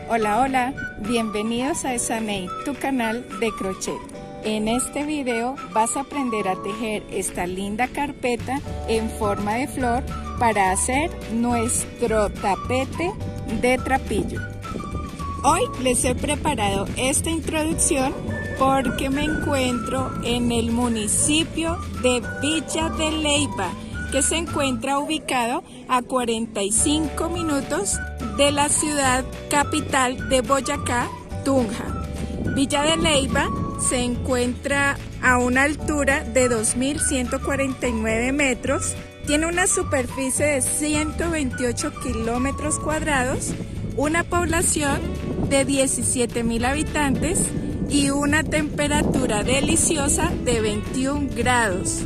Hola, hola, bienvenidos a Esanei, tu canal de crochet. En este video vas a aprender a tejer esta linda carpeta en forma de flor para hacer nuestro tapete de trapillo. Hoy les he preparado esta introducción porque me encuentro en el municipio de Villa de Leyva, que se encuentra ubicado a 45 minutos de la ciudad capital de Boyacá, Tunja. Villa de Leyva se encuentra a una altura de 2.149 metros, tiene una superficie de 128 kilómetros cuadrados, una población de 17.000 habitantes y una temperatura deliciosa de 21 grados.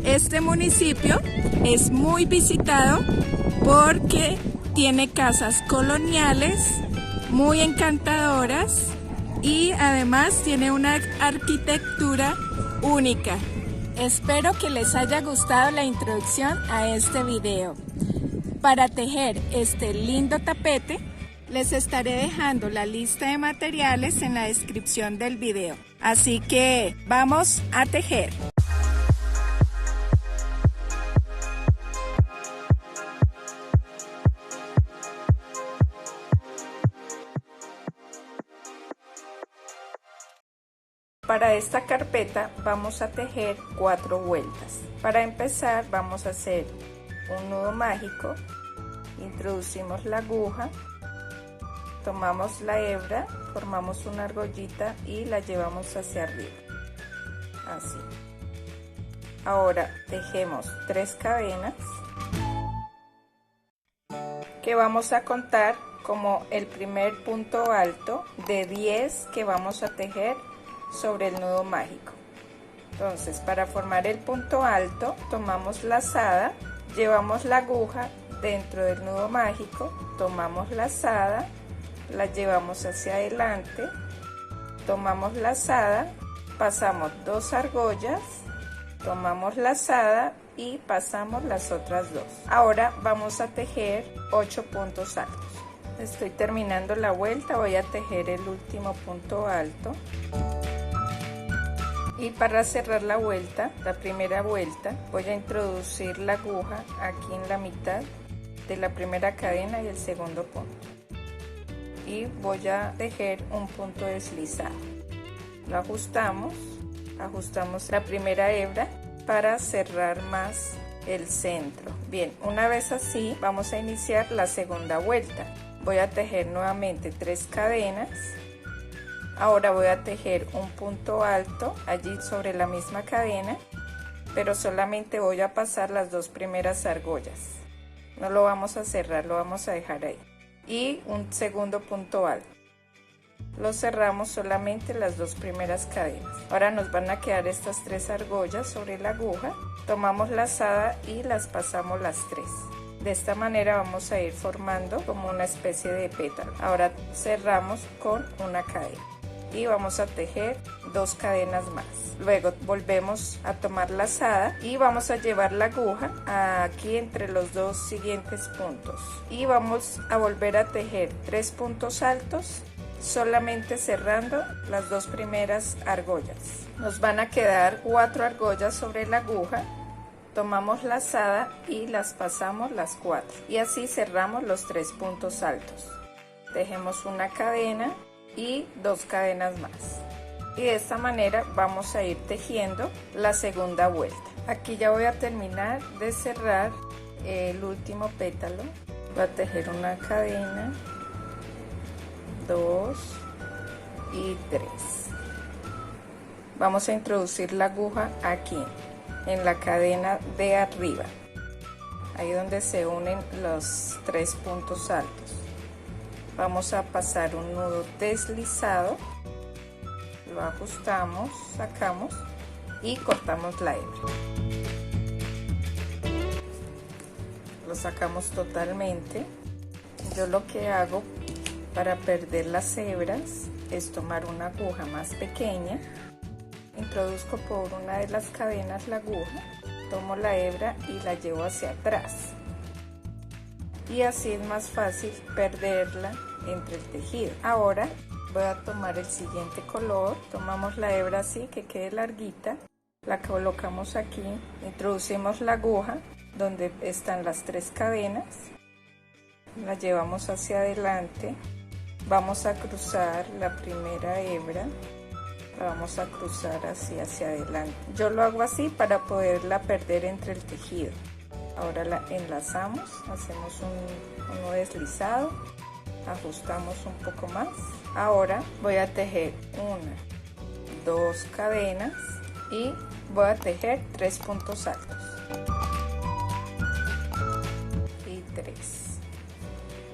Este municipio es muy visitado porque tiene casas coloniales muy encantadoras y además tiene una arquitectura única. Espero que les haya gustado la introducción a este video. Para tejer este lindo tapete, les estaré dejando la lista de materiales en la descripción del video. Así que vamos a tejer. Para esta carpeta vamos a tejer 4 vueltas. Para empezar vamos a hacer un nudo mágico, introducimos la aguja, tomamos la hebra, formamos una argollita y la llevamos hacia arriba, así. Ahora tejemos 3 cadenas que vamos a contar como el primer punto alto de 10 que vamos a tejer sobre el nudo mágico. Entonces, para formar el punto alto tomamos lazada, llevamos la aguja dentro del nudo mágico, tomamos lazada, la llevamos hacia adelante, tomamos lazada, pasamos 2 argollas, tomamos lazada y pasamos las otras 2. Ahora vamos a tejer 8 puntos altos. Estoy terminando la vuelta, voy a tejer el último punto alto. Y para cerrar la vuelta, la primera vuelta, voy a introducir la aguja aquí en la mitad de la primera cadena y el segundo punto. Y voy a tejer un punto deslizado. Lo ajustamos la primera hebra para cerrar más el centro. Bien, una vez así, vamos a iniciar la segunda vuelta. Voy a tejer nuevamente 3 cadenas. Ahora voy a tejer un punto alto allí sobre la misma cadena, pero solamente voy a pasar las 2 primeras argollas. No lo vamos a cerrar, lo vamos a dejar ahí. Y un segundo punto alto. Lo cerramos solamente las 2 primeras cadenas. Ahora nos van a quedar estas 3 argollas sobre la aguja. Tomamos lazada y las pasamos las 3. De esta manera vamos a ir formando como una especie de pétalo. Ahora cerramos con una cadena. Y vamos a tejer 2 cadenas más. Luego volvemos a tomar lazada y vamos a llevar la aguja aquí entre los 2 siguientes puntos y vamos a volver a tejer 3 puntos altos, solamente cerrando las 2 primeras argollas. Nos van a quedar 4 argollas sobre la aguja. Tomamos lazada y las pasamos las 4 y así cerramos los 3 puntos altos. Tejemos una cadena y 2 cadenas más, y de esta manera vamos a ir tejiendo la segunda vuelta. Aquí ya voy a terminar de cerrar el último pétalo. Voy a tejer una cadena, 2 y 3. Vamos a introducir la aguja aquí en la cadena de arriba, ahí donde se unen los 3 puntos altos. Vamos a pasar un nudo deslizado, lo ajustamos, sacamos y cortamos la hebra. Lo sacamos totalmente. Yo lo que hago para perder las hebras es tomar una aguja más pequeña, introduzco por una de las cadenas la aguja, tomo la hebra y la llevo hacia atrás. Y así es más fácil perderla entre el tejido. Ahora voy a tomar el siguiente color, tomamos la hebra así que quede larguita, la colocamos aquí, introducimos la aguja donde están las 3 cadenas, la llevamos hacia adelante, vamos a cruzar la primera hebra, la vamos a cruzar así hacia adelante. Yo lo hago así para poderla perder entre el tejido. Ahora la enlazamos, hacemos un nudo deslizado, ajustamos un poco más. Ahora voy a tejer 1, 2 cadenas y voy a tejer 3 puntos altos y 3.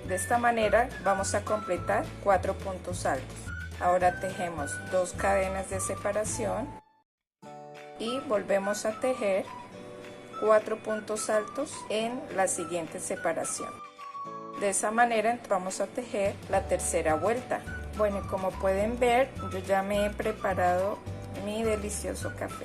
De esta manera vamos a completar 4 puntos altos. Ahora tejemos 2 cadenas de separación y volvemos a tejer 4 puntos altos en la siguiente separación. De esa manera vamos a tejer la tercera vuelta. Bueno, como pueden ver, yo ya me he preparado mi delicioso café.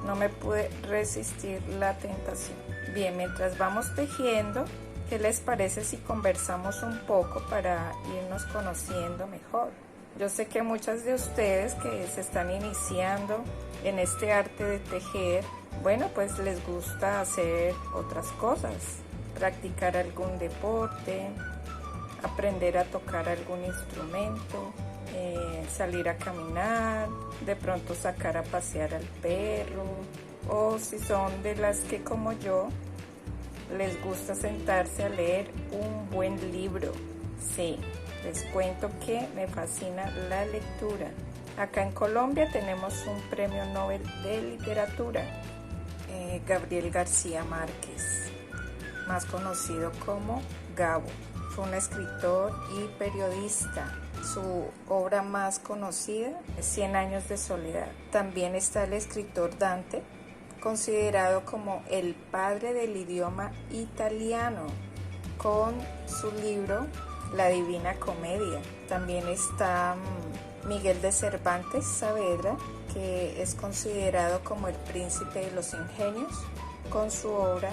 No me pude resistir la tentación. Bien, mientras vamos tejiendo, ¿qué les parece si conversamos un poco para irnos conociendo mejor? Yo sé que muchas de ustedes que se están iniciando en este arte de tejer, bueno, pues les gusta hacer otras cosas, practicar algún deporte, aprender a tocar algún instrumento, salir a caminar, de pronto sacar a pasear al perro, o si son de las que como yo les gusta sentarse a leer un buen libro. Sí, les cuento que me fascina la lectura. Acá en Colombia tenemos un premio Nobel de literatura, Gabriel García Márquez, más conocido como Gabo. Fue un escritor y periodista. Su obra más conocida es 100 años de soledad. También está el escritor Dante, considerado como el padre del idioma italiano, con su libro La Divina Comedia. También está Miguel de Cervantes Saavedra, que es considerado como el príncipe de los ingenios, con su obra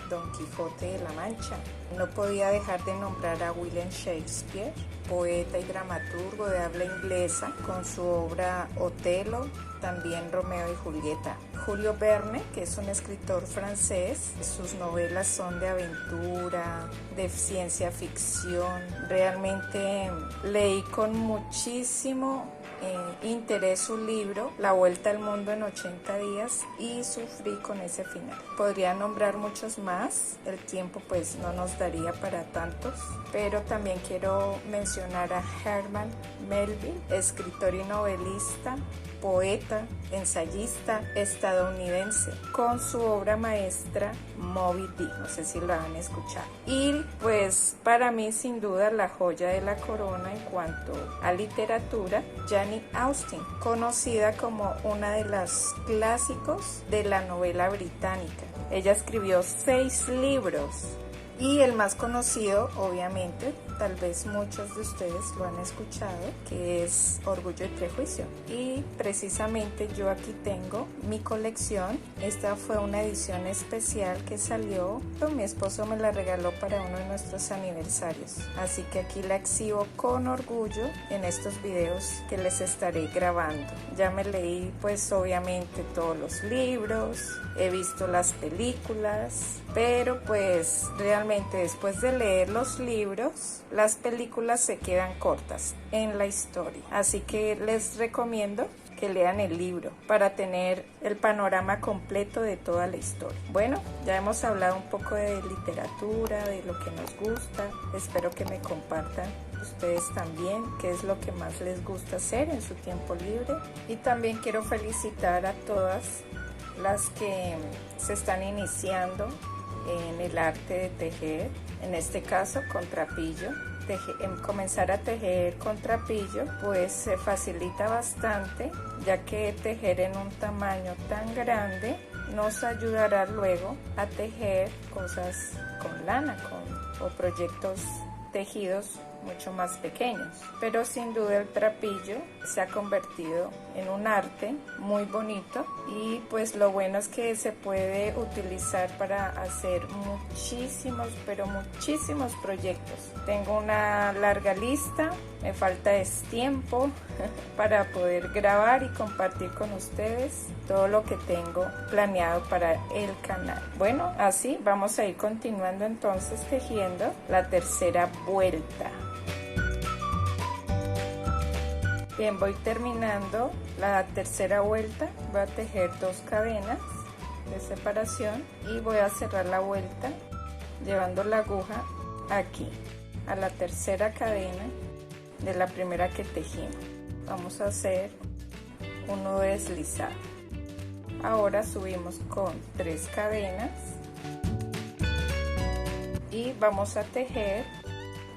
Don Quijote de la Mancha. No podía dejar de nombrar a William Shakespeare, poeta y dramaturgo de habla inglesa, con su obra Otelo, también Romeo y Julieta. Julio Verne, que es un escritor francés, sus novelas son de aventura, de ciencia ficción. Realmente leí con muchísimo interés su libro La Vuelta al Mundo en 80 días y sufrí con ese final. Podría nombrar muchos más, el tiempo pues no nos daría para tantos, pero también quiero mencionar a Herman Melville, escritor y novelista, poeta, ensayista estadounidense, con su obra maestra Moby Dick. No sé si la han escuchado. Y pues para mí sin duda la joya de la corona en cuanto a literatura, Jane Austen, conocida como una de las clásicos de la novela británica. Ella escribió 6 libros. Y el más conocido, obviamente, tal vez muchos de ustedes lo han escuchado, que es Orgullo y Prejuicio. Y precisamente yo aquí tengo mi colección. Esta fue una edición especial que salió, mi esposo me la regaló para uno de nuestros aniversarios. Así que aquí la exhibo con orgullo en estos videos que les estaré grabando. Ya me leí pues obviamente todos los libros, he visto las películas, pero pues realmente después de leer los libros, las películas se quedan cortas en la historia. Así que les recomiendo que lean el libro para tener el panorama completo de toda la historia. Bueno, ya hemos hablado un poco de literatura, de lo que nos gusta. Espero que me compartan ustedes también qué es lo que más les gusta hacer en su tiempo libre. Y también quiero felicitar a todas las que se están iniciando en el arte de tejer, en este caso con trapillo. Comenzar a tejer con trapillo pues se facilita bastante, ya que tejer en un tamaño tan grande nos ayudará luego a tejer cosas con lana o proyectos tejidos mucho más pequeños, pero sin duda el trapillo se ha convertido en un arte muy bonito y pues lo bueno es que se puede utilizar para hacer muchísimos, pero muchísimos proyectos. Tengo una larga lista, me falta es tiempo para poder grabar y compartir con ustedes todo lo que tengo planeado para el canal. Bueno, así vamos a ir continuando entonces tejiendo la tercera vuelta. Bien, voy terminando la tercera vuelta, voy a tejer 2 cadenas de separación y voy a cerrar la vuelta llevando la aguja aquí a la tercera cadena de la primera que tejimos. Vamos a hacer un nudo deslizado. Ahora subimos con 3 cadenas y vamos a tejer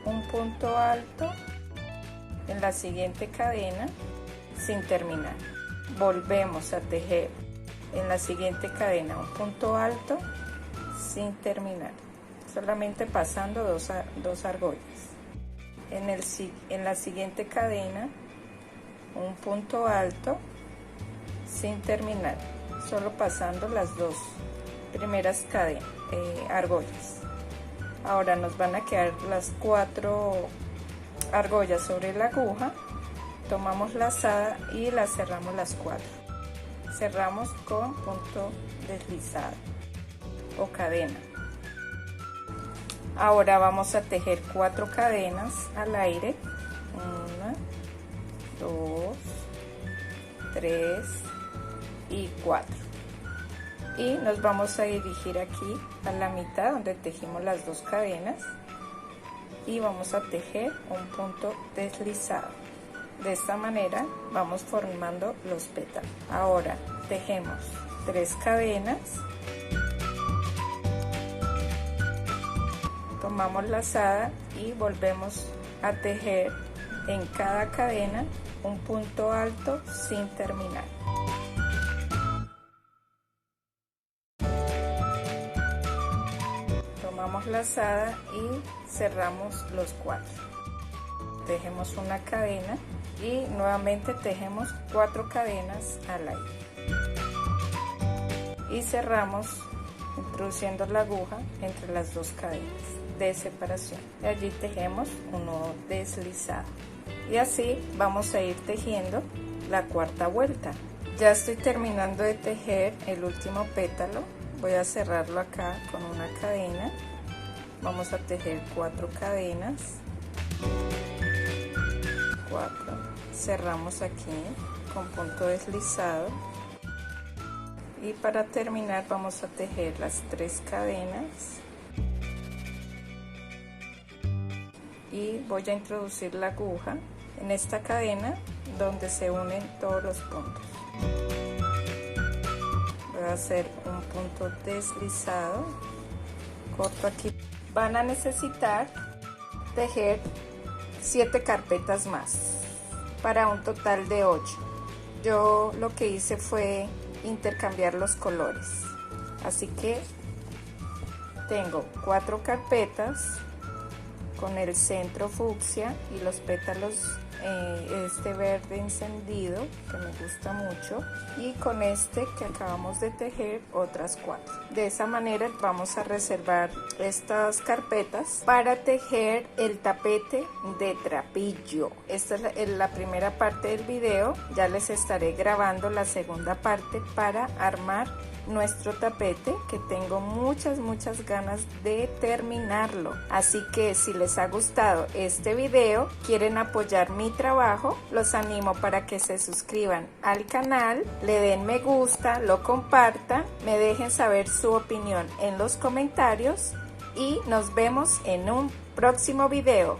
un punto alto en la siguiente cadena sin terminar. Volvemos a tejer en la siguiente cadena un punto alto sin terminar, solamente pasando dos argollas. En la siguiente cadena un punto alto sin terminar, solo pasando las 2 primeras argollas. Ahora nos van a quedar las 4 argollas sobre la aguja, tomamos lazada y la cerramos las 4. Cerramos con punto deslizado o cadena. Ahora vamos a tejer 4 cadenas al aire. 1, 2, 3 y 4. Y nos vamos a dirigir aquí a la mitad donde tejimos las 2 cadenas y vamos a tejer un punto deslizado. De esta manera vamos formando los pétalos. Ahora tejemos 3 cadenas, tomamos lazada y volvemos a tejer en cada cadena un punto alto sin terminar. Tomamos lazada y cerramos los 4. Tejemos una cadena y nuevamente tejemos 4 cadenas al aire y cerramos introduciendo la aguja entre las 2 cadenas de separación y allí tejemos un nudo deslizado y así vamos a ir tejiendo la cuarta vuelta. Ya estoy terminando de tejer el último pétalo, voy a cerrarlo acá con una cadena, vamos a tejer 4 cadenas, 4, cerramos aquí con punto deslizado y para terminar vamos a tejer las 3 cadenas y voy a introducir la aguja en esta cadena donde se unen todos los puntos. Voy a hacer un punto deslizado, corto aquí. Van a necesitar tejer 7 carpetas más para un total de 8. Yo lo que hice fue intercambiar los colores, así que tengo 4 carpetas con el centro fucsia y los pétalos este verde encendido que me gusta mucho y con este que acabamos de tejer otras 4. De esa manera vamos a reservar estas carpetas para tejer el tapete de trapillo. Esta es la primera parte del video, ya les estaré grabando la segunda parte para armar nuestro tapete, que tengo muchas ganas de terminarlo. Así que si les ha gustado este video, quieren apoyar mi trabajo, los animo para que se suscriban al canal, le den me gusta, lo compartan, me dejen saber su opinión en los comentarios y nos vemos en un próximo video.